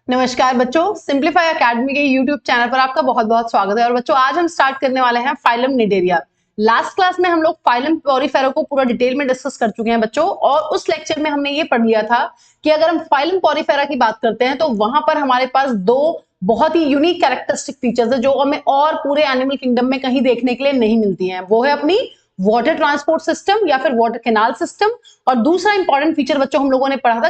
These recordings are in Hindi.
नमस्कार बच्चों, सिंप्लीफाई एकेडमी के यूट्यूब चैनल पर आपका बहुत बहुत स्वागत है। और बच्चों आज हम स्टार्ट करने वाले हैं फाइलम निडेरिया। लास्ट क्लास में हम लोग फाइलम पॉरीफेरा को पूरा डिटेल में डिस्कस कर चुके हैं बच्चों, और उस लेक्चर में हमने ये पढ़ लिया था कि अगर हम फाइलम पॉरीफेरा की बात करते हैं तो वहां पर हमारे पास दो बहुत ही यूनिक कैरेक्टरिस्टिक फीचर्स है जो हमें और पूरे एनिमल किंगडम में कहीं देखने के लिए नहीं मिलती हैं। वो है अपनी वाटर ट्रांसपोर्ट सिस्टम या फिर वाटर कैनाल सिस्टम, और दूसरा इंपॉर्टेंट फीचर बच्चों हम लोगों ने पढ़ा था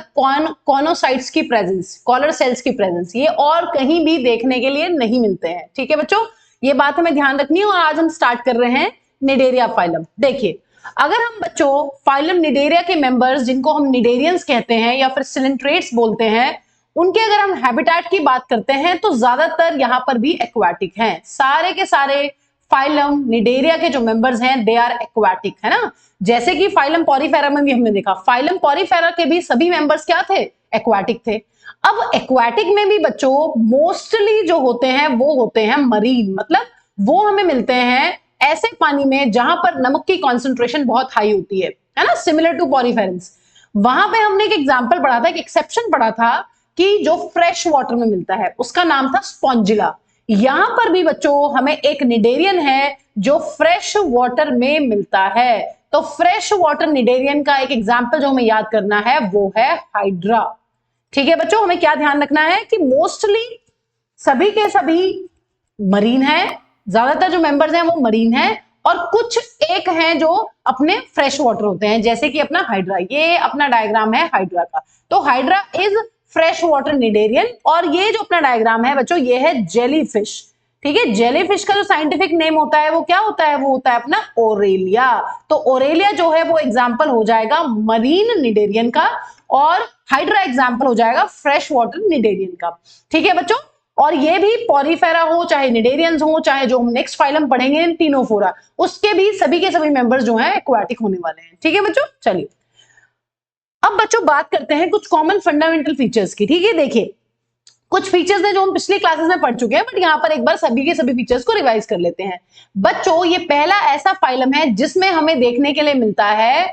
कॉनोसाइट्स की प्रेजेंस, कॉलर सेल्स की प्रेजेंस। ये और कहीं भी देखने के लिए नहीं मिलते हैं। ठीक है बच्चों, ये बात हमें ध्यान रखनी है। और आज हम स्टार्ट कर रहे हैं निडेरिया फाइलम। देखिए, अगर हम बच्चों फाइलम निडेरिया के मेंबर्स जिनको हम निडेरियंस कहते हैं या फिर सिलेंट्रेट्स बोलते हैं, उनके अगर हम हैबिटेट की बात करते हैं तो ज्यादातर यहां पर भी एक्वाटिक हैं। सारे के सारे फाइलम निडेरिया के जो मेंबर्स हैं दे आर एक्वाटिक, है ना। जैसे कि फाइलम पॉरीफेरा में भी हमने देखा, फाइलम पॉरीफेरा के भी सभी मेंबर्स क्या थे? एक्वाटिक थे। अब एक्वाटिक में भी बच्चों मोस्टली जो होते हैं वो होते हैं मरीन, मतलब वो हमें मिलते हैं ऐसे पानी में जहां पर नमक की कॉन्सेंट्रेशन बहुत हाई होती है ना, सिमिलर टू पॉरीफेरेंस। वहां पे हमने एक एग्जाम्पल पढ़ा था, एक एक्सेप्शन पढ़ा था कि जो फ्रेश वाटर में मिलता है उसका नाम था स्पॉन्जिला। यहां पर भी बच्चों हमें एक निडेरियन है जो फ्रेश वाटर में मिलता है। तो फ्रेश वाटर निडेरियन का एक एग्जांपल जो हमें याद करना है वो है हाइड्रा। ठीक है बच्चों, हमें क्या ध्यान रखना है कि मोस्टली सभी के सभी मरीन है, ज्यादातर जो मेंबर्स हैं वो मरीन है, और कुछ एक हैं जो अपने फ्रेश वाटर होते हैं, जैसे कि अपना हाइड्रा। ये अपना डायग्राम है हाइड्रा का। तो hydra is fresh water cnidarian, और ये जो अपना डायग्राम है बच्चों ये है जेलीफिश। ठीक है, जेलीफिश का जो साइंटिफिक नेम होता है वो क्या होता है? वो होता है अपना ओरेलिया। तो ओरेलिया जो है वो एग्जांपल हो जाएगा मरीन निडेरियन का, और हाइड्रा एग्जांपल हो जाएगा फ्रेश वाटर निडेरियन का। ठीक है बच्चों, और ये भी पॉरीफेरा हो चाहे निडेरियंस हो चाहे जो हम नेक्स्ट फाइलम पढ़ेंगे इन तीनों फोरा, उसके भी सभी के सभी मेंबर्स जो हैं एक्वाटिक होने वाले हैं। ठीक है बच्चों, चलिए अब बच्चों बात करते हैं कुछ कॉमन फंडामेंटल फीचर्स की। ठीक है, देखिए कुछ फीचर्स हैं जो हम पिछली क्लासेस में पढ़ चुके हैं, बट यहां पर एक बार सभी के सभी फीचर्स को रिवाइज कर लेते हैं। बच्चों ये पहला ऐसा फाइलम है जिसमें हमें देखने के लिए मिलता है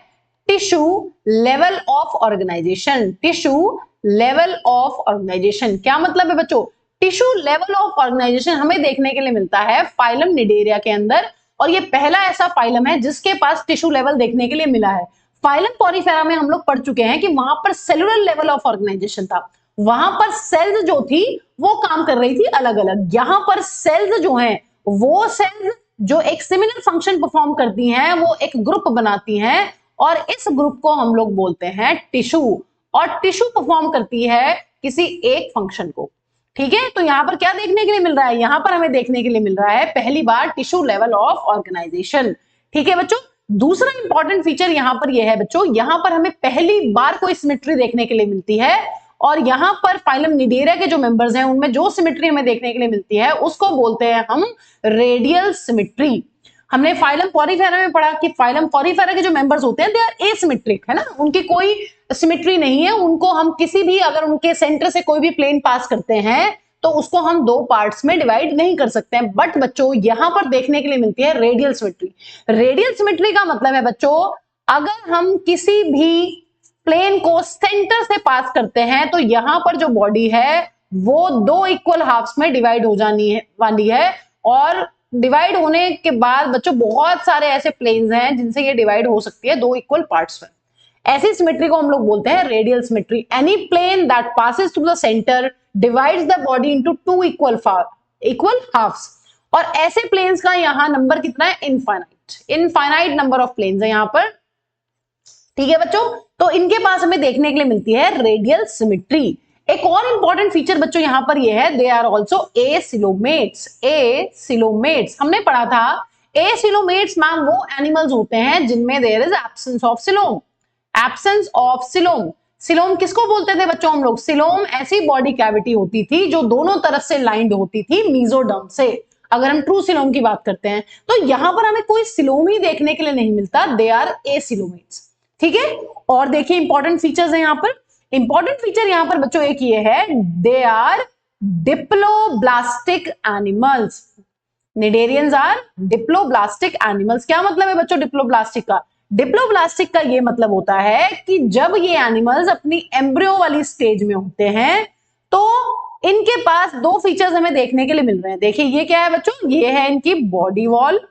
tissue level of organisation. Tissue level of organisation क्या मतलब है बच्चों? टिश्यू लेवल ऑफ ऑर्गेनाइजेशन हमें देखने के लिए मिलता है फाइलम निडेरिया के अंदर, और ये पहला ऐसा फाइलम है जिसके पास टिश्यू लेवल देखने के लिए मिला है। फाइलम पॉरीफेरा में हम लोग पढ़ चुके हैं कि वहां पर सेलुलर लेवल ऑफ ऑर्गेनाइजेशन था, वहां पर सेल्स जो थी वो काम कर रही थी अलग अलग। यहां पर सेल्स जो हैं वो सेल्स जो एक सिमिलर फंक्शन परफॉर्म करती हैं वो एक ग्रुप बनाती हैं, और इस ग्रुप को हम लोग बोलते हैं टिश्यू। और टिश्यू परफॉर्म करती है किसी एक फंक्शन को। ठीक है, तो यहां पर क्या देखने के लिए मिल रहा है? यहां पर हमें देखने के लिए मिल रहा है पहली बार टिश्यू लेवल ऑफ ऑर्गेनाइजेशन। ठीक है बच्चों, दूसरा इंपॉर्टेंट फीचर यहां पर यह है बच्चों, यहां पर हमें पहली बार कोई सिमेट्री देखने के लिए मिलती है, और यहां पर फाइलम निडेरिया के जो मेंबर्स हैं उनमें जो सिमेट्री हमें देखने के लिए मिलती है उसको बोलते हैं हम रेडियल सिमेट्री। हमने फाइलम पॉरीफेरा में पढ़ा कि फाइलम पॉरीफेरा के जो मेंबर्स होते हैं दे आर एसिमेट्रिक, है ना, उनकी कोई सिमेट्री नहीं है। उनको हम किसी भी, अगर उनके सेंटर से कोई भी प्लेन पास करते हैं तो उसको हम दो पार्ट्स में डिवाइड नहीं कर सकते हैं। बट बच्चों यहां पर देखने के लिए मिलती है रेडियल सिमेट्री। रेडियल सिमेट्री का मतलब है बच्चों, अगर हम किसी भी प्लेन को सेंटर से पास करते हैं तो यहां पर जो बॉडी है वो दो इक्वल हाफ्स में डिवाइड हो जानी है वाली है, और डिवाइड होने के बाद बच्चों बहुत सारे ऐसे प्लेन्स हैं जिनसे ये डिवाइड हो सकती है दो इक्वल पार्ट्स में। ऐसी सिमेट्री को हम लोग बोलते हैं radial symmetry. Any plane that passes to the centre divides the body into two equal halves. और ऐसे प्लेन्स का यहां नंबर कितना है? इनफाइनाइट नंबर ऑफ प्लेन्स है यहां पर। ठीक है बच्चों, तो इनके पास हमें देखने के लिए मिलती है रेडियल सिमेट्री। एक और इंपॉर्टेंट फीचर बच्चों यहां पर यह है, they are also acoelomates. Acoelomates हमने पढ़ा था, एसिलोमेट्स मैम वो एनिमल्स होते हैं जिनमें there is absence of coelom. Absence of coelom, coelom किसको बोलते थे बच्चों हम लोग? सिलोम ऐसी बॉडी कैविटी होती थी जो दोनों तरफ से लाइंड होती थी मीजोडर्म से, अगर हम ट्रू सिलोम की बात करते हैं। तो यहां पर हमें कोई सिलोम ही देखने के लिए नहीं मिलता, दे आर एसिलोमेट्स। ठीक है, और देखिए इंपॉर्टेंट फीचर्स है यहां पर। इंपॉर्टेंट फीचर यहां पर बच्चों एक ये है, they are diploblastic animals. Cnidarians are diploblastic animals. क्या मतलब है बच्चों डिप्लोब्लास्टिक का? डिप्लोब्लास्टिक का ये मतलब होता है कि जब ये एनिमल्स अपनी एम्ब्रियो वाली स्टेज में होते हैं तो इनके पास दो फीचर्स हमें देखने के लिए मिल रहे हैं। देखिए ये क्या है बच्चों, ये है इनकी बॉडी वॉल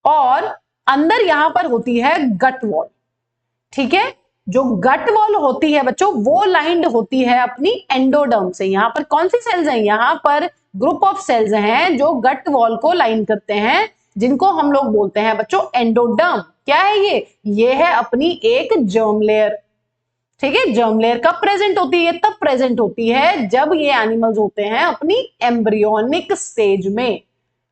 और अंदर यहां पर होती है गट वॉल। ठीक है, जो गट वॉल होती है बच्चों वो लाइंड होती है अपनी एंडोडर्म से। यहां पर कौन सी सेल्स हैं, यहां पर ग्रुप ऑफ सेल्स हैं जो गट वॉल को लाइन करते हैं, जिनको हम लोग बोलते हैं बच्चों एंडोडर्म। क्या है ये है अपनी एक जर्म लेयर। ठीक है, जर्म लेयर कब प्रेजेंट होती है, तब प्रेजेंट होती है जब ये एनिमल्स होते हैं अपनी एम्ब्रियोनिक स्टेज में।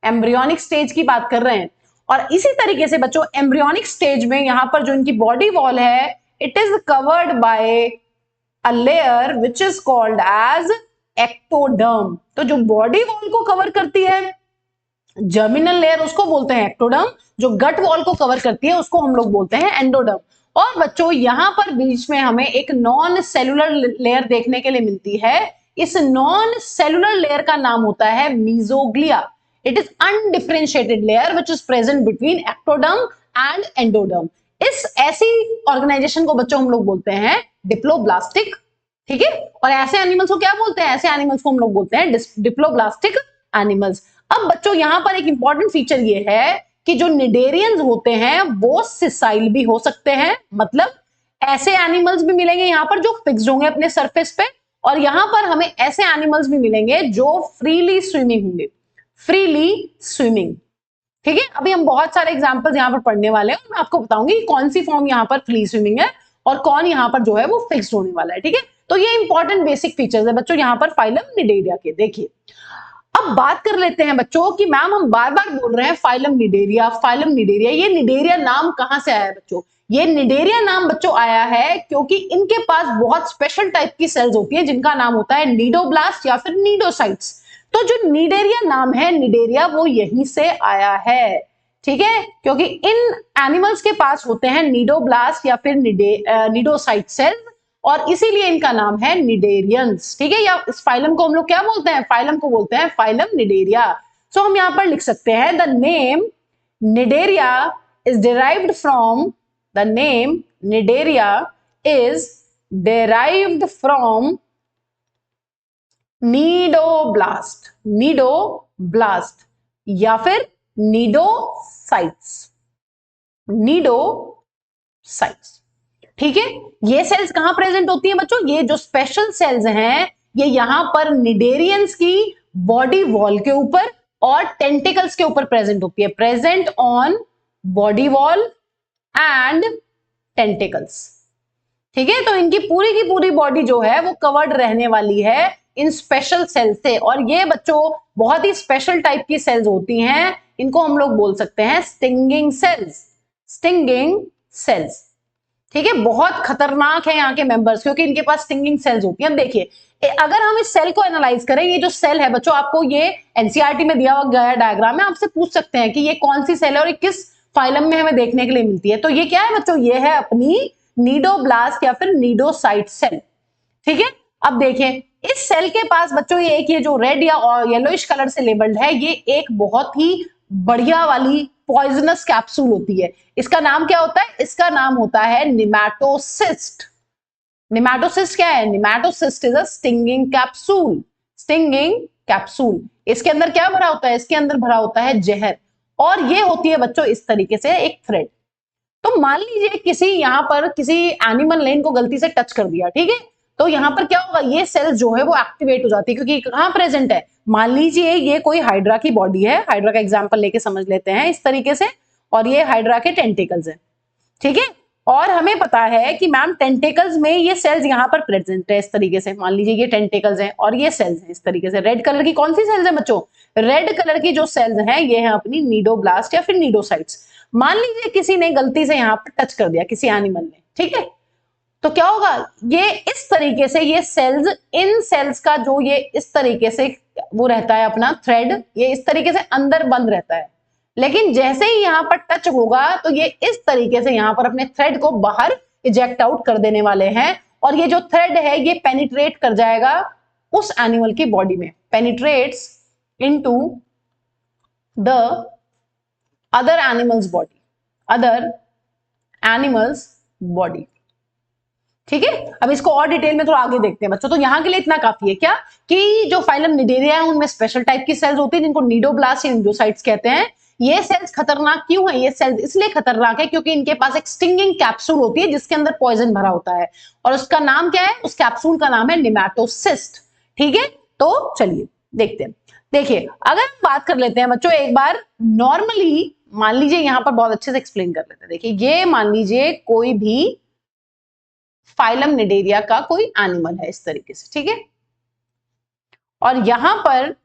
एम्ब्रियोनिक स्टेज की बात कर रहे हैं। और इसी तरीके से बच्चों एम्ब्रियोनिक स्टेज में यहां पर जो इनकी बॉडी वॉल है, it is covered by a layer which is called as ectoderm. तो जो बॉडी वॉल को कवर करती है जर्मिनल लेयर उसको बोलते हैं एक्टोडर्म, जो गट वॉल को कवर करती है उसको हम लोग बोलते हैं एंडोडर्म। और बच्चों यहां पर बीच में हमें एक नॉन सेलुलर लेयर देखने के लिए मिलती है। इस नॉन सेलुलर लेयर का नाम होता है mesoglea. It is undifferentiated layer which is present between ectoderm and endoderm. इस ऐसी ऑर्गेनाइजेशन को बच्चों हम लोग बोलते हैं डिप्लोब्लास्टिक। ठीक है, और ऐसे एनिमल्स को क्या बोलते हैं, ऐसे एनिमल्स को हम लोग बोलते हैं डिप्लोब्लास्टिक एनिमल्स। अब बच्चों यहां पर एक इंपॉर्टेंट फीचर ये है कि जो निडेरियंस होते हैं वो सिसाइल भी हो सकते हैं। मतलब ऐसे एनिमल्स भी मिलेंगे यहां पर जो फिक्स्ड होंगे अपने सरफेस पे, और यहां पर हमें ऐसे एनिमल्स भी मिलेंगे जो फ्रीली स्विमिंग होंगे। Freely swimming. ठीक है, अभी हम बहुत सारे एग्जांपल्स यहां पर पढ़ने वाले हैं और मैं आपको बताऊंगी कौन सी फॉर्म यहां पर फ्री स्विमिंग है और कौन यहां पर जो है वो फिक्स्ड होने वाला है। ठीक है, तो ये इंपॉर्टेंट बेसिक फीचर्स है बच्चों यहां पर फाइलम निडेरिया के। देखिए अब बात कर लेते हैं बच्चों कि मैम हम बार बार बोल रहे हैं फाइलम निडेरिया, फाइलम निडेरिया। ये निडेरिया नाम कहां से आया है बच्चों, ये निडेरिया नाम बच्चों आया है क्योंकि इनके पास बहुत स्पेशल टाइप की सेल्स होती है जिनका नाम होता है नीडोब्लास्ट या फिर नीडोसाइट्स। तो जो निडेरिया नाम है निडेरिया वो यहीं से आया है। ठीक है, क्योंकि इन एनिमल्स के पास होते हैं नीडोब्लास्ट या फिर नीडोसाइट सेल्स और इसीलिए इनका नाम है निडेरियंस। ठीक है, या इस फाइलम को हम लोग क्या बोलते हैं, फाइलम को बोलते हैं फाइलम निडेरिया। सो हम यहां पर लिख सकते हैं the name Cnidaria is derived from, the name Cnidaria is derived from cnidoblast, cnidoblast या फिर नीडोसाइट्स, नीडोसाइट्स। ठीक है, ये सेल्स कहां प्रेजेंट होती हैं बच्चों, ये जो स्पेशल सेल्स हैं ये यहां पर निडेरियंस की बॉडी वॉल के ऊपर और टेंटिकल्स के ऊपर प्रेजेंट होती है। Present on body wall and tentacles. ठीक है, तो इनकी की पूरी बॉडी जो है वो कवर्ड रहने वाली है इन स्पेशल सेल्स से। और ये बच्चों बहुत ही स्पेशल टाइप की सेल्स होती हैं, इनको हम लोग बोल सकते हैं स्टिंगिंग सेल्स, स्टिंगिंग सेल्स। ठीक है, बहुत खतरनाक है यहाँ के मेंबर्स क्योंकि इनके पास स्टिंगिंग सेल्स होती हैं। अब देखिए अगर हम इस सेल को एनालाइज करें, ये जो सेल है बच्चों आपको ये एनसीईआरटी में दिया गया डायग्राम है, आपसे पूछ सकते हैं कि ये कौन सी सेल है और ये किस फाइलम में हमें देखने के लिए मिलती है। तो ये क्या है बच्चों, ये है अपनी नीडोब्लास्ट या फिर नीडोसाइट सेल। ठीक है, अब देखिए इस सेल के पास बच्चों ये जो रेड या येलोइश कलर से लेबल्ड है, ये एक बहुत ही बढ़िया वाली पॉइजनस कैप्सूल होती है। इसका नाम क्या होता है, इसका नाम होता है निमैटोसिस्ट। निमैटोसिस्ट क्या है, nematocyst is a stinging capsule, stinging capsule. इसके अंदर क्या भरा होता है, इसके अंदर भरा होता है जहर और ये होती है बच्चों इस तरीके से एक थ्रेड। तो मान लीजिए किसी यहां पर किसी एनिमल ने इनको गलती से टच कर दिया, ठीक है, तो यहां पर क्या होगा, ये सेल्स जो है वो एक्टिवेट हो जाती है क्योंकि कहां प्रेजेंट है, मान लीजिए ये कोई हाइड्रा की बॉडी है, हाइड्रा का एग्जांपल लेके समझ लेते हैं इस तरीके से, और ये हाइड्रा के टेंटिकल्स हैं। ठीक है, और हमें पता है कि मैम टेंटिकल्स में ये सेल्स यहां पर प्रेजेंट है इस तरीके से। मान लीजिए ये टेंटिकल्स हैं और ये सेल्स हैं इस तरीके से। रेड कलर की कौन सी सेल्स हैं बच्चों, रेड कलर की जो सेल्स हैं ये हैं अपनी नीडोब्लास्ट या फिर नीडोसाइट्स। मान लीजिए किसी ने गलती से यहां पर टच कर दिया किसी एनिमल ने, ठीक है, तो क्या होगा, ये इस तरीके से ये सेल्स, इन सेल्स का जो ये इस तरीके से वो रहता है अपना थ्रेड, ये इस तरीके से अंदर बंद रहता है, लेकिन जैसे ही यहां पर टच होगा तो ये इस तरीके से यहां पर अपने थ्रेड को बाहर इजेक्ट आउट कर देने वाले हैं और ये जो थ्रेड है ये पेनिट्रेट कर जाएगा उस एनिमल की बॉडी में, penetrates into the other animals body, other animals body. ठीक है, अब इसको और डिटेल में थोड़ा आगे देखते हैं बच्चों। तो यहाँ के लिए इतना काफी है क्या कि जो फाइलम निडेरिया है उनमें स्पेशल टाइप की सेल्स होती है जिनको नीडोब्लास्ट या एंडोसाइट्स कहते हैं। ये सेल्स खतरनाक क्यों है? ये सेल्स इसलिए खतरनाक है क्योंकि इनके पास एक स्टिंगिंग कैप्सूल होती है जिसके अंदर पॉइजन भरा होता है, और उसका नाम क्या है? उस कैप्सूल का नाम है नेमेटोसिस्ट। ठीक है, तो चलिए देखते हैं। देखिए, अगर हम बात कर लेते हैं बच्चों एक बार नॉर्मली, मान लीजिए यहां पर बहुत अच्छे से एक्सप्लेन कर लेते हैं। देखिए, ये मान लीजिए कोई भी फाइलम निडेरिया का कोई एनिमल है इस तरीके से, ठीक है, और यहां पर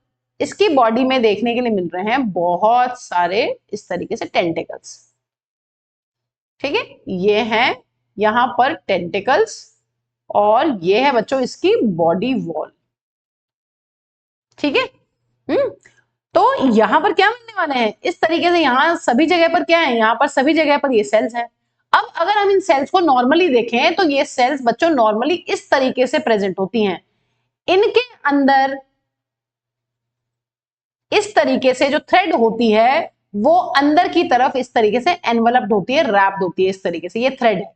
इसकी बॉडी में देखने के लिए मिल रहे हैं बहुत सारे इस तरीके से टेंटिकल्स। ठीक है, ये हैं यहां पर टेंटिकल्स, और ये है बच्चों इसकी बॉडी वॉल। ठीक है, तो यहां पर क्या मिलने वाले हैं? इस तरीके से यहां सभी जगह पर क्या है? यहां पर सभी जगह पर ये सेल्स हैं। अब अगर हम इन सेल्स को नॉर्मली देखें तो ये सेल्स बच्चों नॉर्मली इस तरीके से प्रेजेंट होती हैं। इनके अंदर इस तरीके से जो थ्रेड होती है वो अंदर की तरफ इस तरीके से एनवलप्ड होती है, रैप्ड होती है, इस तरीके से ये थ्रेड है।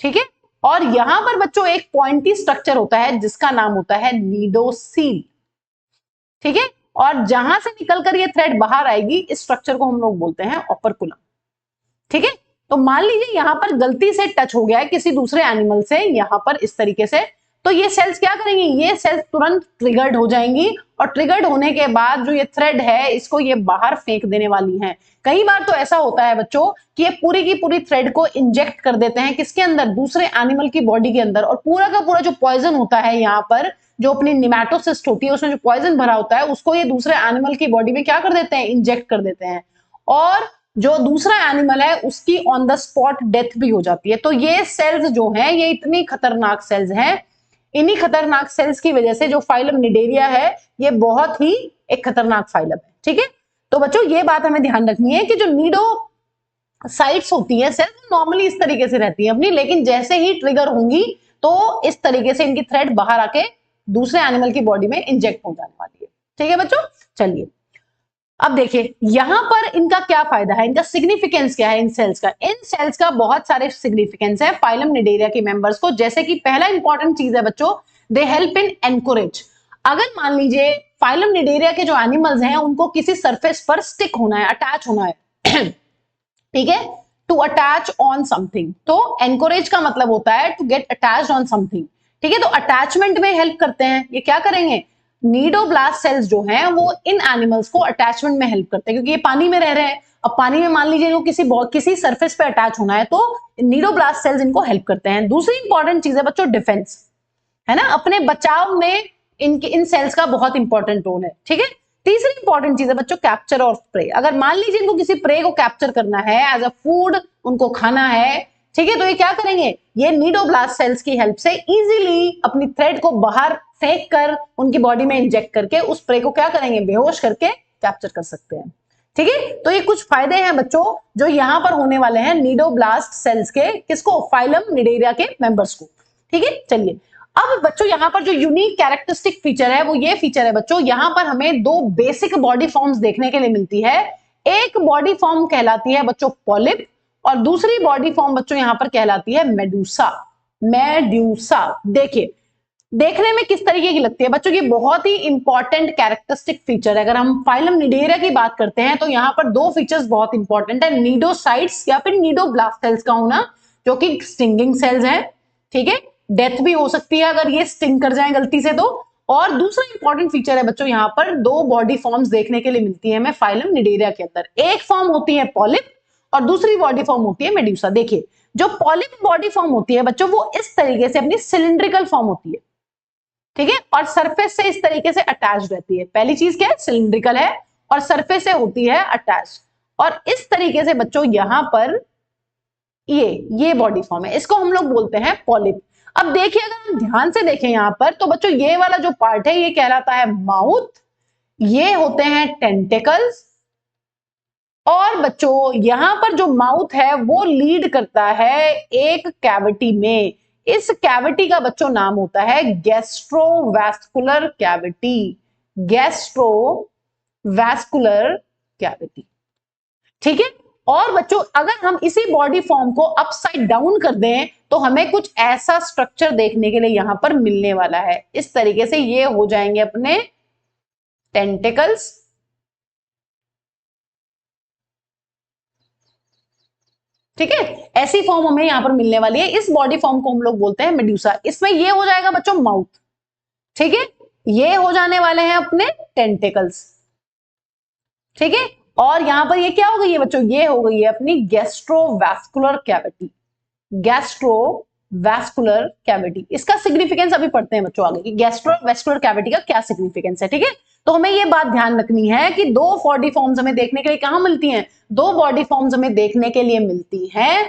ठीक है, और यहां पर बच्चों एक पॉइंटी स्ट्रक्चर होता है जिसका नाम होता है नीडोसील। ठीक है, और जहां से निकलकर ये थ्रेड बाहर आएगी इस स्ट्रक्चर को हम लोग बोलते हैं ओपर्कुलम। ठीक है, तो मान लीजिए यहां पर गलती से टच हो गया है किसी दूसरे एनिमल से, यहां पर इस तरीके से, तो ये सेल्स क्या करेंगी? ये सेल्स तुरंत ट्रिगर्ड हो जाएंगी, और ट्रिगर्ड होने के बाद जो ये थ्रेड है इसको ये बाहर फेंक देने वाली हैं। कई बार तो ऐसा होता है बच्चों कि ये पूरी की पूरी थ्रेड को इंजेक्ट कर देते हैं किसके अंदर? दूसरे एनिमल की बॉडी के अंदर, और पूरा का पूरा जो पॉइजन होता है यहाँ पर, जो अपनी निमेटोसिस्ट होती है उसमें जो पॉइजन भरा होता है उसको ये दूसरे एनिमल की बॉडी में क्या कर देते हैं? इंजेक्ट कर देते हैं, और जो दूसरा एनिमल है उसकी ऑन द स्पॉट डेथ भी हो जाती है। तो ये सेल्स जो हैं ये इतनी खतरनाक सेल्स हैं, इन्हीं खतरनाक सेल्स की वजह से जो फाइलम निडेरिया है ये बहुत ही एक खतरनाक फाइलम है। ठीक है, तो बच्चों ये बात हमें ध्यान रखनी है कि जो नीडोसाइट्स होती है सेल्स नॉर्मली इस तरीके से रहती है अपनी, लेकिन जैसे ही ट्रिगर होंगी तो इस तरीके से इनकी थ्रेड बाहर आके दूसरे एनिमल की बॉडी में इंजेक्ट हो जाने वाली है। ठीक है बच्चों, चलिए अब देखिए यहां पर इनका क्या फायदा है, इनका सिग्निफिकेंस क्या है इन सेल्स का। इन सेल्स का बहुत सारे सिग्निफिकेंस है फाइलम निडेरिया के मेंबर्स को। जैसे कि पहला इंपॉर्टेंट चीज है बच्चों, दे हेल्प इन एनकोरेज। अगर मान लीजिए फाइलम निडेरिया के जो एनिमल्स हैं उनको किसी सरफेस पर स्टिक होना है, अटैच होना है ठीक है, टू अटैच ऑन समथिंग, तो एनकोरेज का मतलब होता है to get attached on something. ठीक है, तो अटैचमेंट में हेल्प करते हैं। ये क्या करेंगे? नीडोब्लास्ट सेल्स जो हैं वो इन एनिमल्स को अटैचमेंट में हेल्प करते हैं, क्योंकि ये पानी में रह रहे हैं। अब पानी में मान लीजिए इनको किसी सरफेस पे अटैच होना है तो नीडोब्लास्ट सेल्स इनको हेल्प करते हैं। दूसरी इंपॉर्टेंट चीज है बच्चों डिफेंस, है ना, अपने बचाव में इन सेल्स का बहुत इंपॉर्टेंट रोल है। ठीक है, तीसरी इंपॉर्टेंट चीज है बच्चों कैप्चर ऑफ प्रे। अगर मान लीजिए इनको किसी प्रे को कैप्चर करना है एज अ फूड, उनको खाना है, ठीक है, तो ये क्या करेंगे? ये नीडोब्लास्ट सेल्स की हेल्प से इजीली अपनी थ्रेड को बाहर फेंक कर उनकी बॉडी में इंजेक्ट करके उस प्रे को क्या करेंगे? बेहोश करके कैप्चर कर सकते हैं। ठीक है, तो ये कुछ फायदे हैं बच्चों जो यहां पर होने वाले हैं नीडोब्लास्ट सेल्स के, किसको? फाइलम निडेरिया के मेंबर्स को। ठीक है, चलिए अब बच्चों यहां पर जो यूनिक कैरेक्टरिस्टिक फीचर है वो ये फीचर है बच्चों, यहां पर हमें दो बेसिक बॉडी फॉर्म्स देखने के लिए मिलती है। एक बॉडी फॉर्म कहलाती है बच्चों पॉलिप, और दूसरी बॉडी फॉर्म बच्चों यहां पर कहलाती है मेडूसा। मेड्यूसा देखिए देखने में किस तरीके की लगती है बच्चों, ये बहुत ही इंपॉर्टेंट कैरेक्टरिस्टिक फीचर है। अगर हम फाइलम निडेरिया की बात करते हैं तो यहां पर दो फीचर्स बहुत इंपॉर्टेंट है, नीडोसाइट्स या फिर नीडोब्लास्ट सेल्स का होना, जो कि स्टिंगिंग सेल्स हैं। ठीक है, डेथ भी हो सकती है अगर ये स्टिंग कर जाए गलती से तो। और दूसरा इंपॉर्टेंट फीचर है बच्चों, यहां पर दो बॉडी फॉर्म्स देखने के लिए मिलती है हमें फाइलम निडेरिया के अंदर। एक फॉर्म होती है पॉलिप और दूसरी बॉडी फॉर्म होती है मेड्यूसा। देखिए जो पॉलिप बॉडी फॉर्म होती है बच्चों वो इस तरीके से अपनी सिलिंड्रिकल फॉर्म होती है। ठीक है, और सरफेस से इस तरीके से अटैच रहती है। पहली चीज क्या है? सिलिंड्रिकल है और सरफेस से होती है अटैच। और इस तरीके से बच्चों यहां पर ये बॉडी फॉर्म है, इसको हम लोग बोलते हैं पॉलिप। अब देखिए अगर हम ध्यान से देखें यहां पर तो बच्चों ये वाला जो पार्ट है ये कहलाता है माउथ, ये होते हैं टेंटिकल्स, और बच्चों यहां पर जो माउथ है वो लीड करता है एक कैविटी में। इस कैविटी का बच्चों नाम होता है गैस्ट्रोवैस्कुलर कैविटी। Gastrovascular cavity. ठीक है, और बच्चों अगर हम इसी बॉडी फॉर्म को अपसाइड डाउन कर दें तो हमें कुछ ऐसा स्ट्रक्चर देखने के लिए यहां पर मिलने वाला है। इस तरीके से ये हो जाएंगे अपने टेंटिकल्स, ठीक है। ऐसी फॉर्म हमें यहां पर मिलने वाली है। इस बॉडी फॉर्म को हम लोग बोलते हैं मेडुसा। इसमें ये हो जाएगा बच्चों माउथ, ठीक है। ये हो जाने वाले हैं अपने टेंटिकल्स, ठीक है। और यहां पर ये क्या हो गई है बच्चों, ये हो गई है अपनी गैस्ट्रोवैस्कुलर कैविटी। गैस्ट्रोवैस्कुलर कैविटी, इसका सिग्निफिकेंस अभी पढ़ते हैं बच्चों आगे कि गैस्ट्रोवैस्कुलर कैविटी का क्या सिग्निफिकेंस है, ठीक है। तो हमें ये बात ध्यान रखनी है कि दो बॉडी फॉर्म्स हमें देखने के लिए कहां मिलती हैं, दो बॉडी फॉर्म्स हमें देखने के लिए मिलती हैं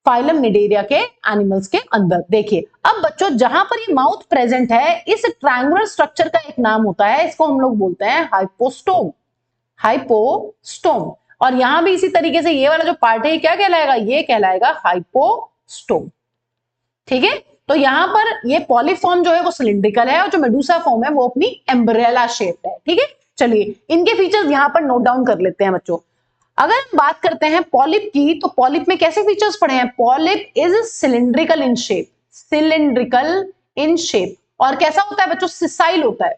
फाइलम निडेरिया के एनिमल्स के अंदर। देखिए अब बच्चों जहां पर ये माउथ प्रेजेंट है, इस ट्रायंगुलर स्ट्रक्चर का एक नाम होता है, इसको हम लोग बोलते हैं हाइपोस्टोम। हाइपोस्टोम। और यहां भी इसी तरीके से ये वाला जो पार्ट है क्या कहलाएगा, ये कहलाएगा हाइपोस्टोम, ठीक है। तो यहां पर ये पॉलीफॉर्म जो है वो सिलिंड्रिकल है और जो मेडुसा फॉर्म है वो अपनी एम्ब्रेला शेप्ड है, ठीक है। चलिए इनके फीचर्स यहां पर नोट डाउन कर लेते हैं बच्चों। अगर हम बात करते हैं पॉलिप की, तो पॉलिप में कैसे फीचर्स पढ़े हैं, polyp is cylindrical in shape, cylindrical in shape. और कैसा होता है बच्चों, सिसाइल होता है।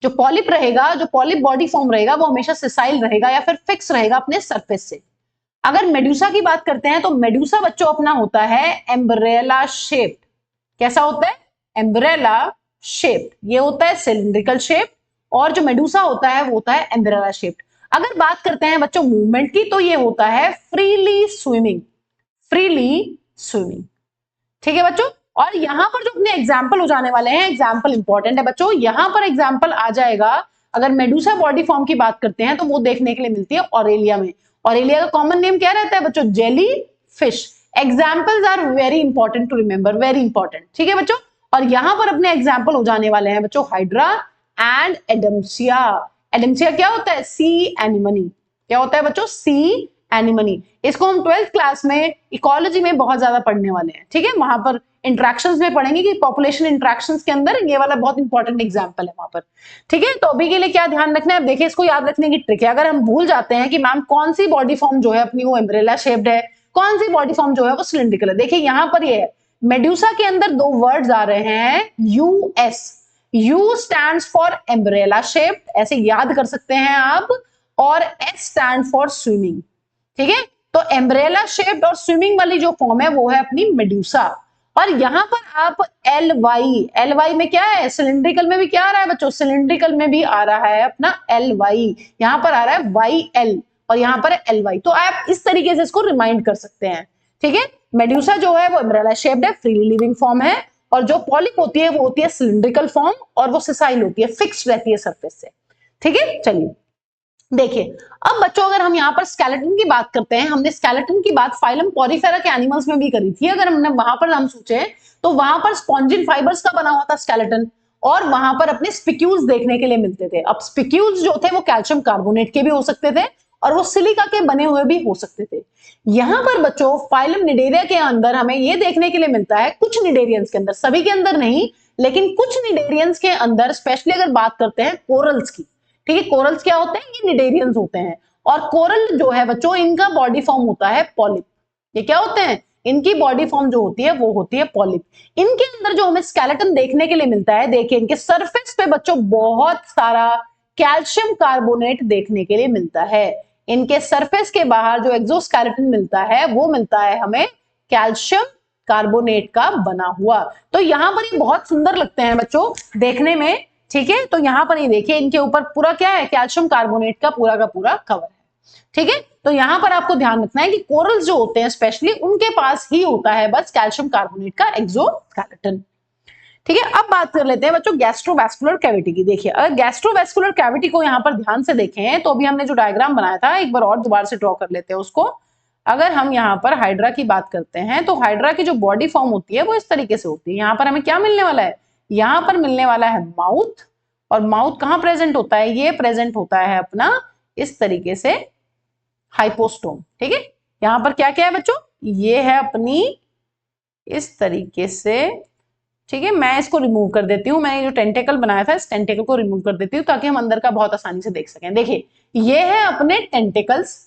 जो पॉलिप रहेगा, जो पॉलिप बॉडी फॉर्म रहेगा वो हमेशा सिसाइल रहेगा या फिर फिक्स रहेगा अपने सरफेस से। अगर मेडुसा की बात करते हैं तो मेडुसा बच्चों अपना होता है एम्ब्रेला शेप्ड। कैसा होता है, एम्ब्रेला शेप्ड। ये होता है सिलिंड्रिकल शेप और जो मेडुसा होता है वो होता है एम्ब्रेला शेप्ड। अगर बात करते हैं बच्चों मूवमेंट की, तो ये होता है फ्रीली स्विमिंग, फ्रीली स्विमिंग, ठीक है बच्चों। और यहां पर जो अपने एग्जाम्पल हो जाने वाले हैं, एग्जाम्पल इंपॉर्टेंट है बच्चों, यहां पर एग्जाम्पल आ जाएगा। अगर मेडुसा बॉडी फॉर्म की बात करते हैं तो वो देखने के लिए मिलती है ऑरेलिया में। ऑरेलिया का कॉमन नेम क्या रहता है बच्चों, jelly fish. Examples are very important to remember, very important, ठीक है बच्चों। और यहां पर अपने एग्जाम्पल हो जाने वाले हैं बच्चों हाइड्रा एंड एडम्सिया। एडम्सिया क्या होता है, सी एनिमनी। क्या होता है बच्चों, सी एनिमनी। इसको हम 12th क्लास में इकोलॉजी में बहुत ज्यादा पढ़ने वाले हैं, ठीक है। वहां पर इंट्रैक्शंस में पढ़ेंगे कि पॉपुलेशन इंट्रैक्शंस के अंदर ये वाला बहुत इंपॉर्टेंट एग्जांपल है वहां पर, ठीक है। तो अभी के लिए क्या ध्यान रखना है, देखिए इसको याद रखने की ट्रिक है। अगर हम भूल जाते हैं कि मैम कौन सी बॉडी फॉर्म जो है अपनी वो एम्ब्रेला शेप्ड है, कौन सी बॉडी फॉर्म जो है वो सिलिंड्रिकल है, देखिए यहां पर ये है मेडुसा के अंदर दो वर्ड्स आ रहे हैं US. You stands for umbrella shaped, ऐसे याद कर सकते हैं आप, और एस स्टैंड फॉर स्विमिंग, ठीक है। तो एम्ब्रेला शेप्ड और स्विमिंग वाली जो फॉर्म है वो है अपनी मेडुसा। और यहां पर आप एल वाई में क्या है, सिलिंड्रिकल में भी क्या आ रहा है बच्चों, सिलिंड्रिकल में भी आ रहा है अपना एल वाई। यहां पर आ रहा है वाई एल और यहां पर है एल वाई। तो आप इस तरीके से इसको रिमाइंड कर सकते हैं, ठीक है। मेडुसा जो है वो एम्ब्रेला शेप्ड है, फ्रीली लिविंग फॉर्म है। और जो पॉलिप होती है वो होती है सिलिंड्रिकल फॉर्म और वो सिसाइल होती है, फिक्स्ड रहती है सरफेस से, ठीक है। चलिए देखिए अब बच्चों अगर हम यहाँ पर स्केलेटन की बात करते हैं, हमने स्केलेटन की बात फाइलम पॉरीफेरा के एनिमल्स में भी करी थी। अगर हमने वहां पर हम सोचे तो वहां पर स्पॉन्जिन फाइबर्स का बना हुआ था स्केलेटन और वहां पर अपने स्पिक्यूल्स देखने के लिए मिलते थे। अब स्पिक्यूल्स जो थे वो कैल्शियम कार्बोनेट के भी हो सकते थे और वो सिलिका के बने हुए भी हो सकते थे। यहां पर बच्चों फाइलम निडेरिया के अंदर हमें ये देखने के लिए मिलता है, कुछ निडेरियंस के अंदर, सभी के अंदर नहीं लेकिन कुछ निडेरियंस के अंदर, स्पेशली अगर बात करते हैं कोरल्स की, ठीक है। कोरल्स क्या होते हैं, ये निडेरियंस होते हैं। और कोरल जो है बच्चों इनका बॉडी फॉर्म होता है पॉलिप। ये क्या होते हैं, इनकी बॉडी फॉर्म जो होती है वो होती है पॉलिप। इनके अंदर जो हमें स्केलेटन देखने के लिए मिलता है, देखिए इनके सरफेस पे बच्चों बहुत सारा कैल्शियम कार्बोनेट देखने के लिए मिलता है। इनके सरफेस के बाहर जो एक्सोस्केलेटन मिलता है वो मिलता है हमें कैल्शियम कार्बोनेट का बना हुआ। तो यहां पर ये बहुत सुंदर लगते हैं बच्चों देखने में, ठीक है। तो यहां पर ये देखिए इनके ऊपर पूरा क्या है, कैल्शियम कार्बोनेट का पूरा कवर है, ठीक है। तो यहां पर आपको ध्यान रखना है कि कोरल्स जो होते हैं स्पेशली उनके पास ही होता है बस कैल्शियम कार्बोनेट का एक्सोस्केलेटन, ठीक है। अब बात कर लेते हैं बच्चों गैस्ट्रोवैस्कुलर कैविटी की। देखिए अगर गैस्ट्रोवैस्कुलर कैविटी को यहां पर ध्यान से देखें तो अभी हमने जो डायग्राम बनाया था एक बार और दोबारा से ड्रॉ कर लेते हैं उसको। अगर हम यहाँ पर हाइड्रा की बात करते हैं तो हाइड्रा की जो बॉडी फॉर्म होती है वो इस तरीके से होती है। यहाँ पर हमें क्या मिलने वाला है, यहाँ पर मिलने वाला है माउथ। और माउथ कहाँ प्रेजेंट होता है, ये प्रेजेंट होता है अपना इस तरीके से हाइपोस्टोम, ठीक है। यहाँ पर क्या क्या है बच्चों, ये है अपनी इस तरीके से, ठीक है। मैं इसको रिमूव कर देती हूँ, मैंने जो टेंटेकल बनाया था इस टेंटेकल को रिमूव कर देती हूँ ताकि हम अंदर का बहुत आसानी से देख सकें। देखिए ये है अपने टेंटेकल्स,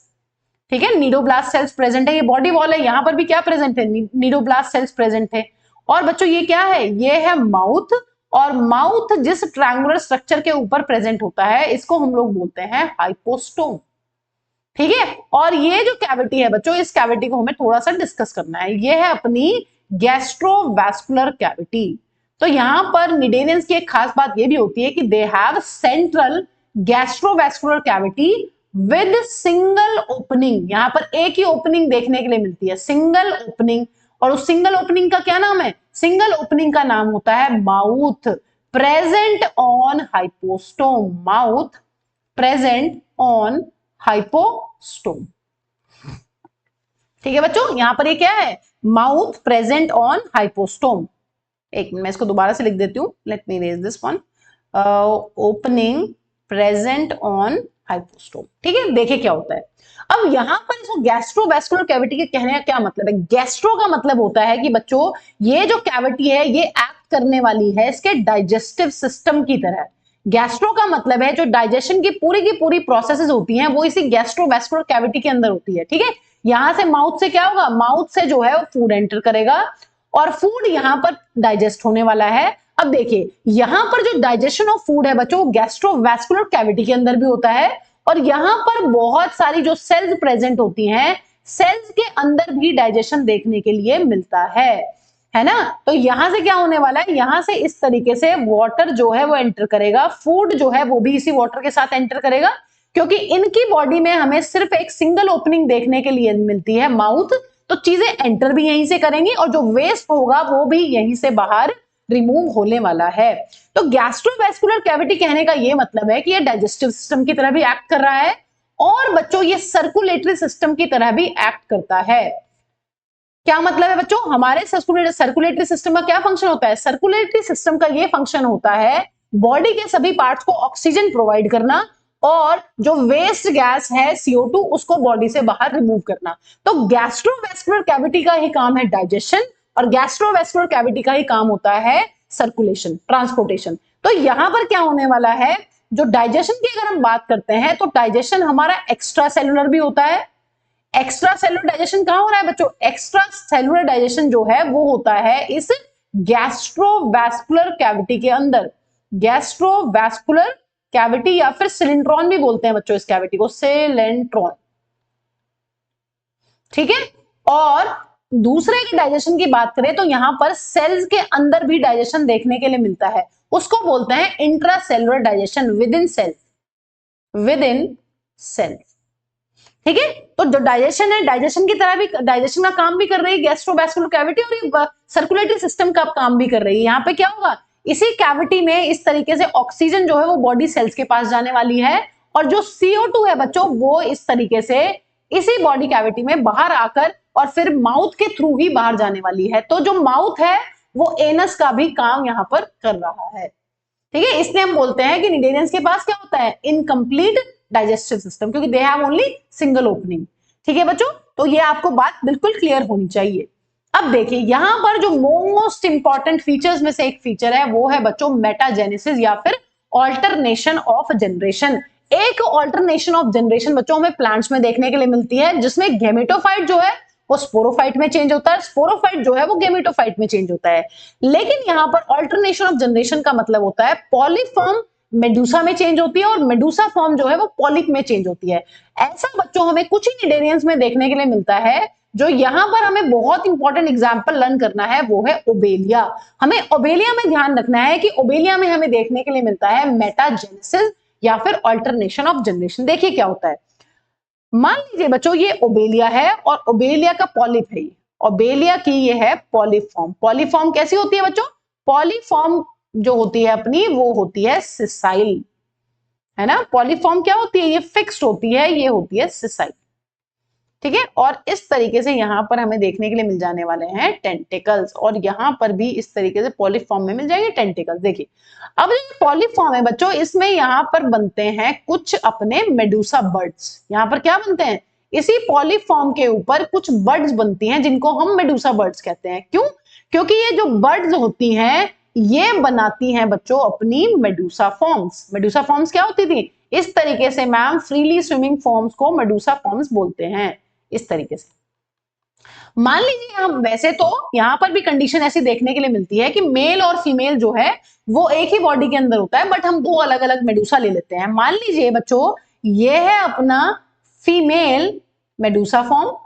ठीक है, नीडोब्लास्ट सेल्स प्रेजेंट है, ये बॉडी वॉल है, यहां पर भी क्या प्रेजेंट है, नीडोब्लास्ट सेल्स प्रेजेंट है। और बच्चों ये क्या है, ये है माउथ, और माउथ जिस ट्रायंगुलर स्ट्रक्चर के ऊपर प्रेजेंट होता है इसको हम लोग बोलते हैं हाइपोस्टोम। ठीक है, और ये जो कैविटी है बच्चों, इस कैविटी को हमें थोड़ा सा डिस्कस करना है, ये है अपनी गैस्ट्रोवैस्कुलर कैविटी। तो यहां पर निडेरियंस की एक खास बात ये भी होती है कि they have central gastrovascular cavity with single opening, यहां पर एक ही ओपनिंग देखने के लिए मिलती है, सिंगल ओपनिंग। और उस सिंगल ओपनिंग का क्या नाम है, सिंगल ओपनिंग का नाम होता है mouth, present on hypostome, mouth present on hypostome. ठीक है बच्चों, यहां पर ये क्या है, माउथ प्रेजेंट ऑन हाइपोस्टोम। एक मिनट मैं इसको दोबारा से लिख देती हूँ, let me erase this one, opening present on hypostome. ठीक है, देखिए क्या होता है। अब यहां पर इसको गैस्ट्रोवैस्कुलर कैविटी के कहने का क्या मतलब है, गैस्ट्रो का मतलब होता है कि बच्चों ये जो कैविटी है ये एक्ट करने वाली है इसके डाइजेस्टिव सिस्टम की तरह। गैस्ट्रो का मतलब है जो डाइजेशन की पूरी प्रोसेसेस होती हैं वो इसी गैस्ट्रोवैस्कुलर कैविटी के अंदर होती है। ठीक है, यहां से माउथ से क्या होगा, माउथ से जो है फूड एंटर करेगा और फूड यहां पर डाइजेस्ट होने वाला है। अब देखिए यहां पर जो डाइजेशन ऑफ फूड है बच्चों गैस्ट्रोवैस्कुलर कैविटी के अंदर भी होता है, और यहां पर बहुत सारी जो सेल्स प्रेजेंट होती हैं, सेल्स के अंदर भी डाइजेशन देखने के लिए मिलता है ना। तो यहां से क्या होने वाला है, यहां से इस तरीके से वाटर जो है वो एंटर करेगा, फूड जो है वो भी इसी वाटर के साथ एंटर करेगा, क्योंकि इनकी बॉडी में हमें सिर्फ एक सिंगल ओपनिंग देखने के लिए मिलती है माउथ, तो चीजें एंटर भी यहीं से करेंगी और जो वेस्ट होगा वो भी यहीं से बाहर रिमूव होने वाला है। तो गैस्ट्रोवैस्कुलर कैविटी कहने का ये मतलब है कि ये डाइजेस्टिव सिस्टम की तरह भी एक्ट कर रहा है और बच्चों ये सर्कुलेटरी सिस्टम की तरह भी एक्ट करता है। क्या मतलब है बच्चों, हमारे सर्कुलेटरी सिस्टम का क्या फंक्शन होता है, सर्कुलेटरी सिस्टम का ये फंक्शन होता है बॉडी के सभी पार्ट्स को ऑक्सीजन प्रोवाइड करना और जो वेस्ट गैस है CO2 उसको बॉडी से बाहर रिमूव करना। तो गैस्ट्रोवैस्कुलर कैविटी का ही काम है डाइजेशन और गैस्ट्रोवैस्कुलर कैविटी का ही काम होता है सर्कुलेशन, ट्रांसपोर्टेशन। तो यहां पर क्या होने वाला है, जो डाइजेशन की अगर हम बात करते हैं तो डाइजेशन हमारा एक्स्ट्रा सेलुलर भी होता है। एक्स्ट्रा सेलुलर डाइजेशन कहां हो रहा है बच्चों, एक्स्ट्रा सेलुलर डाइजेशन जो है वो होता है इस गैस्ट्रोवैस्कुलर कैविटी के अंदर। गैस्ट्रोवैस्कुलर कैविटी या फिर सिलेंट्रॉन भी बोलते हैं बच्चों इस कैविटी को, सिलेंट्रॉन। ठीक है, और दूसरे की डाइजेशन की बात करें तो यहां पर सेल्स के अंदर भी डाइजेशन देखने के लिए मिलता है, उसको बोलते हैं intracellular digestion, within cell, within cell. ठीक है, तो जो डाइजेशन है डाइजेशन की तरह भी डाइजेशन का काम भी कर रही है गैस्ट्रोवैस्कुलर कैविटी और ये सर्कुलेटरी सिस्टम का काम भी कर रही है। यहाँ पे क्या होगा, इसी कैविटी में इस तरीके से ऑक्सीजन जो है वो बॉडी सेल्स के पास जाने वाली है और जो CO2 है बच्चों वो इस तरीके से इसी बॉडी कैविटी में बाहर आकर और फिर माउथ के थ्रू ही बाहर जाने वाली है। तो जो माउथ है वो एनस का भी काम यहाँ पर कर रहा है। ठीक है, इसलिए हम बोलते हैं कि निडेरियंस के पास क्या होता है, इनकम्प्लीट डाइजेस्टिव सिस्टम, क्योंकि they have only single opening. ठीक है बच्चों, तो ये आपको बात बिल्कुल क्लियर होनी चाहिए। अब देखिए यहां पर जो मोस्ट इंपॉर्टेंट फीचर्स में से एक फीचर है वो है बच्चों मेटाजेनेसिस या फिर ऑल्टरनेशन ऑफ जनरेशन। एक ऑल्टरनेशन ऑफ जनरेशन बच्चों हमें प्लांट्स में देखने के लिए मिलती है जिसमें गेमेटोफाइट जो है वो स्पोरोफाइट में चेंज होता है, स्पोरोफाइट जो है वो गेमेटोफाइट में चेंज होता है। लेकिन यहां पर ऑल्टरनेशन ऑफ जनरेशन का मतलब होता है पॉलीफॉर्म मेडूसा में चेंज होती है और मेडूसा फॉर्म जो है वो पॉलिप में चेंज होती है। ऐसा बच्चों हमें कुछ ही निडेरियंस में देखने के लिए मिलता है। जो यहां पर हमें बहुत इंपॉर्टेंट एग्जांपल लर्न करना है वो है ओबेलिया। हमें ओबेलिया में ध्यान रखना है कि ओबेलिया में हमें देखने के लिए मिलता है मेटाजेनेसिस या फिर ऑल्टरनेशन ऑफ जनरेशन। देखिए क्या होता है, मान लीजिए बच्चों ये ओबेलिया है और ओबेलिया का पॉलिप है, ओबेलिया की ये है पॉलीफॉर्म। पॉलीफॉर्म कैसी होती है बच्चों, पॉलीफॉर्म जो होती है अपनी वो होती है सिसाइल, है ना। पॉलीफॉर्म क्या होती है, ये फिक्स्ड होती है, ये होती है सिसाइल। ठीक है, और इस तरीके से यहां पर हमें देखने के लिए मिल जाने वाले हैं टेंटिकल्स और यहां पर भी इस तरीके से पॉलीफॉर्म में मिल जाएंगे टेंटिकल्स। देखिए अब जो पॉलीफॉर्म है बच्चों इसमें यहां पर बनते हैं कुछ अपने मेडूसा बर्ड्स। यहां पर क्या बनते हैं, इसी पॉलीफॉर्म के ऊपर कुछ बर्ड्स बनती हैं जिनको हम मेडूसा बर्ड्स कहते हैं। क्यों, क्योंकि ये जो बर्ड्स होती हैं ये बनाती हैं बच्चों अपनी मेडूसा फॉर्म्स। मेडूसा फॉर्म्स क्या होती थी, इस तरीके से मैम फ्रीली स्विमिंग फॉर्म्स को मेडूसा फॉर्म्स बोलते हैं, इस तरीके से। मान लीजिए हम, वैसे तो यहां पर भी कंडीशन ऐसी देखने के लिए मिलती है कि मेल और फीमेल जो है वो एक ही बॉडी के अंदर होता है, बट हम दो अलग अलग मेडूसा ले लेते हैं। मान लीजिए बच्चों ये है अपना फीमेल मेडूसा फॉर्म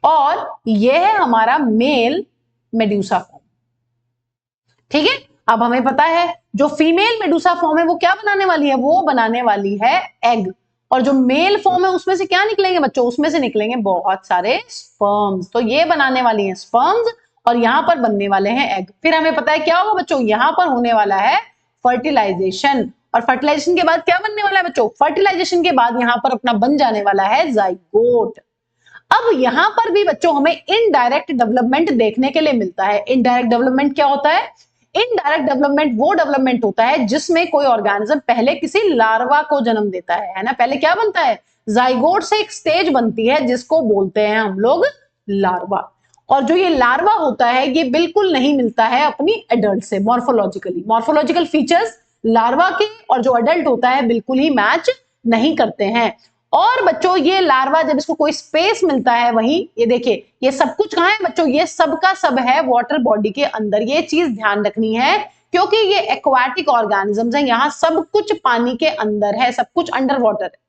और ये है हमारा मेल मेडूसा फॉर्म, ठीक है। अब हमें पता है जो फीमेल मेडूसा फॉर्म है वो क्या बनाने वाली है, वो बनाने वाली है एग, और जो मेल फॉर्म है उसमें से क्या निकलेंगे बच्चों, उसमें से निकलेंगे बहुत सारे स्पर्म्स। तो ये बनाने वाली है स्पर्म्स और यहां पर बनने वाले हैं एग। फिर हमें पता है क्या होगा बच्चों, यहां पर होने वाला है फर्टिलाइजेशन, और फर्टिलाइजेशन के बाद क्या बनने वाला है बच्चों, फर्टिलाइजेशन के बाद यहां पर अपना बन जाने वाला है जाइगोट। अब यहां पर भी बच्चों हमें इनडायरेक्ट डेवलपमेंट देखने के लिए मिलता है। इनडायरेक्ट डेवलपमेंट क्या होता है, इनडायरेक्ट डेवलपमेंट वो डेवलपमेंट होता है जिसमें कोई ऑर्गेनिज्म पहले किसी लार्वा को जन्म देता है ना। पहले क्या बनता है, जाइगोट से एक स्टेज बनती है जिसको बोलते हैं हम लोग लार्वा, और जो ये लार्वा होता है ये बिल्कुल नहीं मिलता है अपनी एडल्ट से। मॉर्फोलॉजिकल फीचर्स लार्वा के और जो एडल्ट होता है बिल्कुल ही मैच नहीं करते हैं। और बच्चों ये लार्वा जब इसको कोई स्पेस मिलता है, वहीं ये देखिए ये सब कुछ कहां है बच्चों, ये सब का सब है वाटर बॉडी के अंदर। ये चीज ध्यान रखनी है क्योंकि ये एक्वाटिक ऑर्गेनिजम्स हैं, यहां सब कुछ पानी के अंदर है, सब कुछ अंडर वाटर है,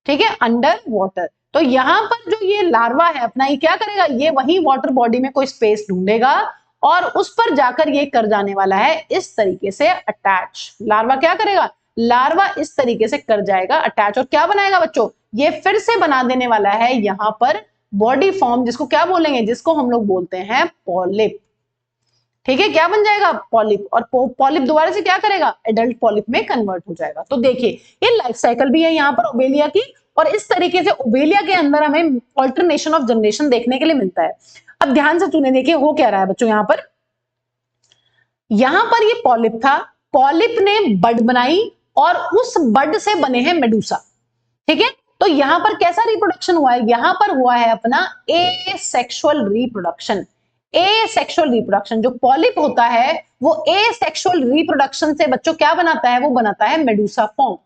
ठीक है, अंडर वाटर। तो यहां पर जो ये लार्वा है अपना, ये क्या करेगा, ये वही वाटर बॉडी में कोई स्पेस ढूंढेगा और उस पर जाकर ये कर जाने वाला है इस तरीके से अटैच। लार्वा क्या करेगा, लार्वा इस तरीके से कर जाएगा अटैच, और क्या बनाएगा बच्चों, ये फिर से बना देने वाला है यहां पर बॉडी फॉर्म, जिसको क्या बोलेंगे, जिसको हम लोग बोलते हैं पॉलिप, ठीक है। क्या बन जाएगा, पॉलिप, और पॉलिप दोबारा से क्या करेगा, एडल्ट पॉलिप में कन्वर्ट हो जाएगा। तो देखिए ये लाइफ साइकिल भी है यहाँ पर ओबेलिया की, और इस तरीके से ओबेलिया के अंदर हमें ऑल्टरनेशन ऑफ जनरेशन देखने के लिए मिलता है। अब ध्यान से सुने, देखिए हो क्या रहा है बच्चों, यहां पर ये पॉलिप था, पॉलिप ने बड बनाई और उस बड से बने हैं मेडूसा, ठीक है। तो यहां पर कैसा रिप्रोडक्शन हुआ है, यहां पर हुआ है अपना एसेक्सुअल रिप्रोडक्शन। एसेक्सुअल रिप्रोडक्शन, जो पॉलिप होता है वो एसेक्सुअल रिप्रोडक्शन से बच्चों क्या बनाता है, वो बनाता है मेडूसा फॉर्म।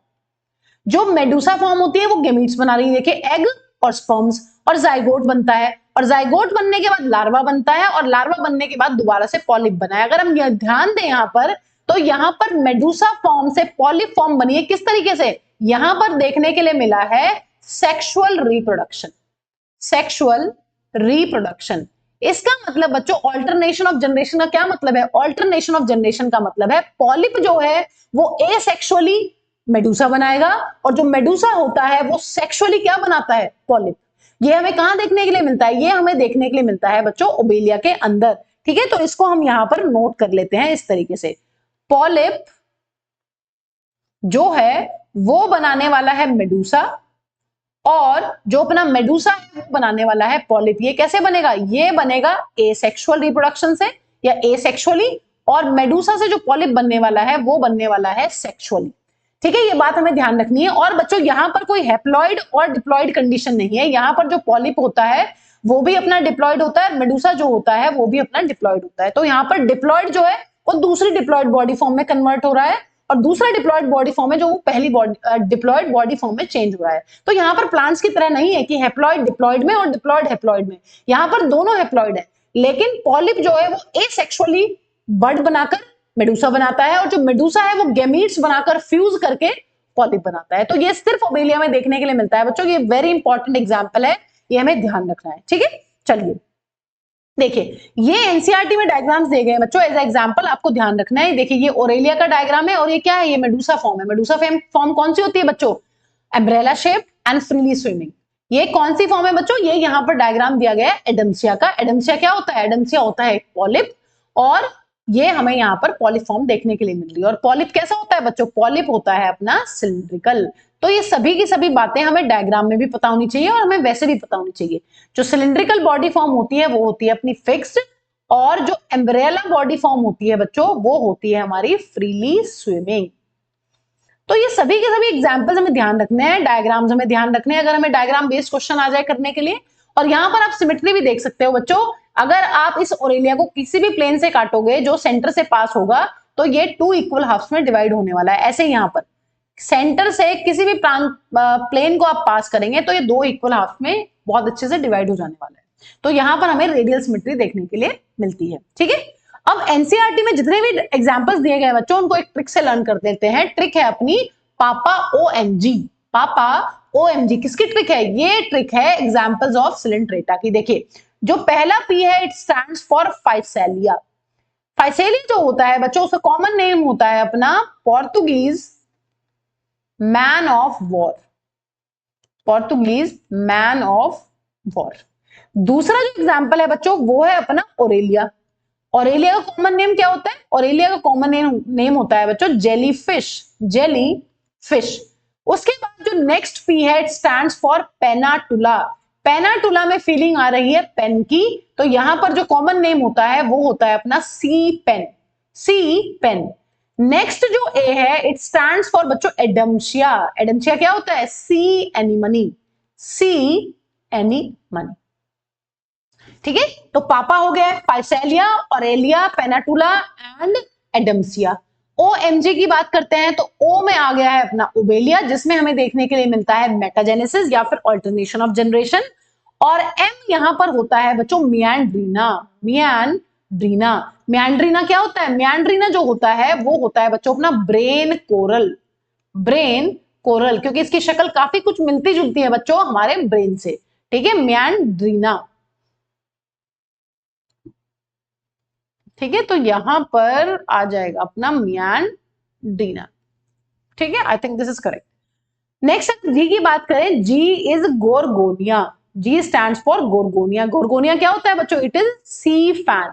जो मेडूसा फॉर्म होती है वो गेमीट्स बना रही है, देखिए एग और स्पर्म्स, और जाइगोट बनता है, और जाइगोट बनने के बाद लार्वा बनता है, और लार्वा बनने के बाद दोबारा से पॉलिप बना है। अगर हम यह ध्यान दें यहां पर, तो यहां पर मेडूसा फॉर्म से पॉलिप फॉर्म बनी है, किस तरीके से, यहां पर देखने के लिए मिला है सेक्सुअल रिप्रोडक्शन। सेक्सुअल रिप्रोडक्शन, इसका मतलब बच्चों ऑल्टरनेशन ऑफ जनरेशन का क्या मतलब है, ऑल्टरनेशन ऑफ जनरेशन का मतलब है पॉलिप जो है वो एसेक्सुअली मेडूसा बनाएगा, और जो मेडूसा होता है वो सेक्सुअली क्या बनाता है, पॉलिप। ये हमें कहां देखने के लिए मिलता है, ये हमें देखने के लिए मिलता है बच्चों ओबेलिया के अंदर, ठीक है। तो इसको हम यहां पर नोट कर लेते हैं इस तरीके से, पॉलिप जो है वो बनाने वाला है मेडूसा, और जो अपना मेडूसा है वो बनाने वाला है पॉलिप। ये कैसे बनेगा, ये बनेगा एसेक्सुअल रिप्रोडक्शन से या एसेक्सुअली, और मेडूसा से जो पॉलिप बनने वाला है वो बनने वाला है सेक्सुअली, ठीक है। ये बात हमें ध्यान रखनी है। और बच्चों यहां पर कोई हैप्लॉइड और डिप्लॉइड कंडीशन नहीं है, यहां पर जो पॉलिप होता है वो भी अपना डिप्लॉइड होता है, मेडूसा जो होता है वो भी अपना डिप्लॉइड होता है। तो यहां पर डिप्लॉइड जो है वो दूसरी डिप्लॉइड बॉडी फॉर्म में कन्वर्ट हो रहा है, और दूसरा डिप्लॉइड बॉडी फॉर्म है जो वो पहली डिप्लॉइड बॉडी फॉर्म में चेंज हो रहा है। तो यहां पर प्लांट्स की तरह नहीं है कि हैप्लॉइड डिप्लॉइड में और डिप्लॉइड हैप्लॉइड में, यहां पर दोनों हैप्लॉइड है, लेकिन पॉलिप जो है वो एसेक्सुअली बड बनाकर मेडूसा बनाता है, और जो मेडूसा है वो गैमीट्स बनाकर फ्यूज करके पॉलिप बनाता है। तो ये सिर्फ ओबेलिया में देखने के लिए मिलता है बच्चों, ये वेरी इंपॉर्टेंट एग्जांपल है, ये हमें ध्यान रखना है, ठीक है। चलिए देखिए ये एनसीईआरटी में डायग्राम्स दे गए हैं बच्चों, एज एग्जांपल आपको ध्यान रखना है। देखिए ये ओरेलिया का डायग्राम है, और ये क्या है, ये मेडूसा फॉर्म है। मेडूसा फॉर्म कौन सी होती है बच्चों, umbrella shape and freely swimming. ये कौन सी फॉर्म है बच्चों, ये यहाँ पर डायग्राम दिया गया है एडम्सिया का। एडम्सिया क्या होता है, एडम्सिया होता है पॉलिप, और ये हमें यहाँ पर पॉलिप फॉर्म देखने के लिए मिल रही है। और पॉलिप कैसा होता है बच्चों, पॉलिप होता है अपना सिलिंड्रिकल। तो ये सभी की सभी बातें हमें डायग्राम में भी पता होनी चाहिए और हमें वैसे भी पता होनी चाहिए। जो सिलिंड्रिकल बॉडी फॉर्म होती है वो होती है अपनी फिक्स्ड, और जो एम्ब्रेला बॉडी फॉर्म होती है बच्चों वो होती है हमारी फ्रीली स्विमिंग। तो ये सभी के सभी एग्जांपल्स हमें ध्यान रखने हैं, डायग्राम्स हमें ध्यान रखने हैं, अगर हमें डायग्राम बेस्ड क्वेश्चन आ जाए करने के लिए। और यहाँ पर आप सिमेट्री भी देख सकते हो बच्चों, अगर आप इस ओरेलिया को किसी भी प्लेन से काटोगे जो सेंटर से पास होगा तो ये 2 इक्वल हाफ्स में डिवाइड होने वाला है। ऐसे यहाँ पर सेंटर से किसी भी प्लेन को आप पास करेंगे तो ये दो इक्वल हाफ में बहुत अच्छे से डिवाइड हो जाने वाला है। तो यहां पर हमें रेडियल सिमेट्री देखने के लिए मिलती है। ठीक है, अब एनसीईआरटी में जितने भी एग्जांपल्स दिए गए बच्चों उनको एक ट्रिक से लर्न कर देते हैं। ट्रिक है अपनी पापा ओएमजी। पापा ओएमजी किसकी ट्रिक है? ये ट्रिक है एग्जांपल्स ऑफ सिलेंट्रेटा की। देखिए जो पहला पी है it stands for Physalia. Physalia जो होता है बच्चों उसका कॉमन नेम होता है अपना Portuguese man of war. Portuguese man of war. दूसरा जो एग्जांपल है बच्चों वो है अपना ओरेलिया। ओरेलिया का कॉमन नेम क्या होता है? ओरेलिया का कॉमन नेम होता है बच्चों जेलीफिश। जेलीफिश। उसके बाद जो नेक्स्ट पी है it stands for Pennatula. Pennatula में फीलिंग आ रही है पेन की, तो यहां पर जो कॉमन नेम होता है वो होता है अपना सी पेन। सी पेन। नेक्स्ट जो ए है इट स्टैंड्स फॉर बच्चों एडम्शिया। एडम्शिया क्या होता है? सी एनीमनी। सी एनीमनी। ठीक है, तो पापा हो गया Physalia, Aurelia, Pennatula and Adamsia. OMG की बात करते हैं तो ओ में आ गया है अपना ओबेलिया जिसमें हमें देखने के लिए मिलता है मेटाजेनेसिस या फिर ऑल्टरनेशन ऑफ जनरेशन। और एम यहां पर होता है बच्चों मियांड्रीना। मियांड्रीना। मियांड्रीना क्या होता है? मियांड्रीना जो होता है वो होता है बच्चों अपना ब्रेन कोरल। ब्रेन कोरल, क्योंकि इसकी शक्ल काफी कुछ मिलती जुलती है बच्चों हमारे ब्रेन से। ठीक है, मियांड्रीना। ठीक है, तो यहां पर आ जाएगा अपना मियांड्रीना। ठीक है, I think this is correct. Next G की बात करें, G is Gorgonia. G stands for Gorgonia. Gorgonia क्या होता है बच्चों? It is sea fan.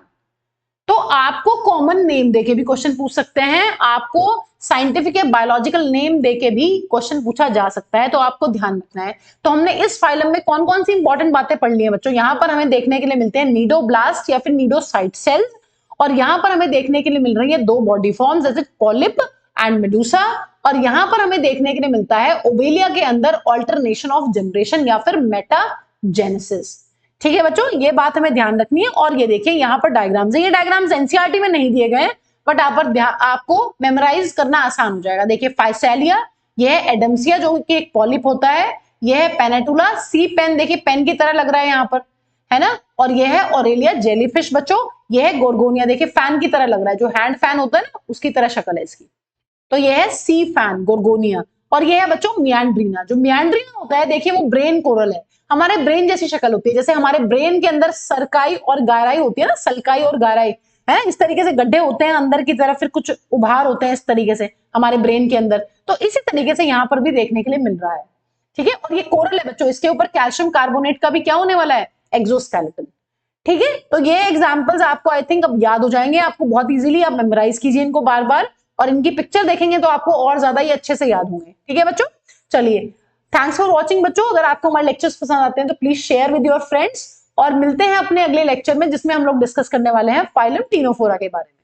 तो आपको कॉमन नेम देके भी क्वेश्चन पूछ सकते हैं, आपको साइंटिफिक या बायोलॉजिकल नेम देके भी क्वेश्चन पूछा जा सकता है, तो आपको ध्यान रखना है। तो हमने इस फाइलम में कौन कौन सी इंपॉर्टेंट बातें पढ़ ली है बच्चों? यहां पर हमें देखने के लिए मिलते हैं नीडोब्लास्ट या फिर नीडोसाइट सेल्स, और यहां पर हमें देखने के लिए मिल रही है दो बॉडी फॉर्म्स जैसे पॉलिप एंड मेडुसा, और यहां पर हमें देखने के लिए मिलता है ओबेलिया के अंदर ऑल्टरनेशन ऑफ जनरेशन या फिर मेटाजेनेसिस। ठीक है बच्चों, ये बात हमें ध्यान रखनी है। और ये देखिए यहाँ पर डायग्राम्स है, ये डायग्राम्स एनसीईआरटी में नहीं दिए गए हैं बट आपको मेमोराइज करना आसान हो जाएगा। देखिए फाइसेलिया, यह है एडम्सिया जो कि एक पॉलिप होता है, यह है पेनेटुला, सी पेन, देखिए पेन की तरह लग रहा है यहाँ पर, है ना, और यह है ओरेलिया जेलीफिश बच्चों, यह है गोरगोनिया, देखिए फैन की तरह लग रहा है, जो हैंड फैन होता है ना उसकी तरह शक्ल है इसकी। तो यह है सी फैन गोरगोनिया, और यह है बच्चों मियांड्रीना। जो मियांड्रीना होता है देखिए वो ब्रेन कोरल है, हमारे ब्रेन जैसी शक्ल होती है, जैसे हमारे ब्रेन के अंदर सरकाई और गाराई होती है ना, सलकाई और गाराई है, इस तरीके से गड्ढे होते हैं अंदर की तरफ, फिर कुछ उभार होते हैं इस तरीके से हमारे ब्रेन के अंदर, तो इसी तरीके से यहाँ पर भी देखने के लिए मिल रहा है। ठीक है, और ये कोरल है बच्चों, इसके ऊपर कैल्शियम कार्बोनेट का भी क्या होने वाला है? एक्सोस्केलेटन। ठीक है, तो ये एग्जांपल्स आपको आई थिंक अब याद हो जाएंगे, आपको बहुत इजीली, आप मेमोराइज कीजिए इनको बार बार, और इनकी पिक्चर देखेंगे तो आपको और ज्यादा ही अच्छे से याद होंगे। ठीक है बच्चों, चलिए थैंक्स फॉर वॉचिंग बच्चों। अगर आपको हमारे लेक्चर्स पसंद आते हैं तो please share with your friends, और मिलते हैं अपने अगले लेक्चर में जिसमें हम लोग डिस्कस करने वाले हैं फाइलम टीनोफोरा के बारे में।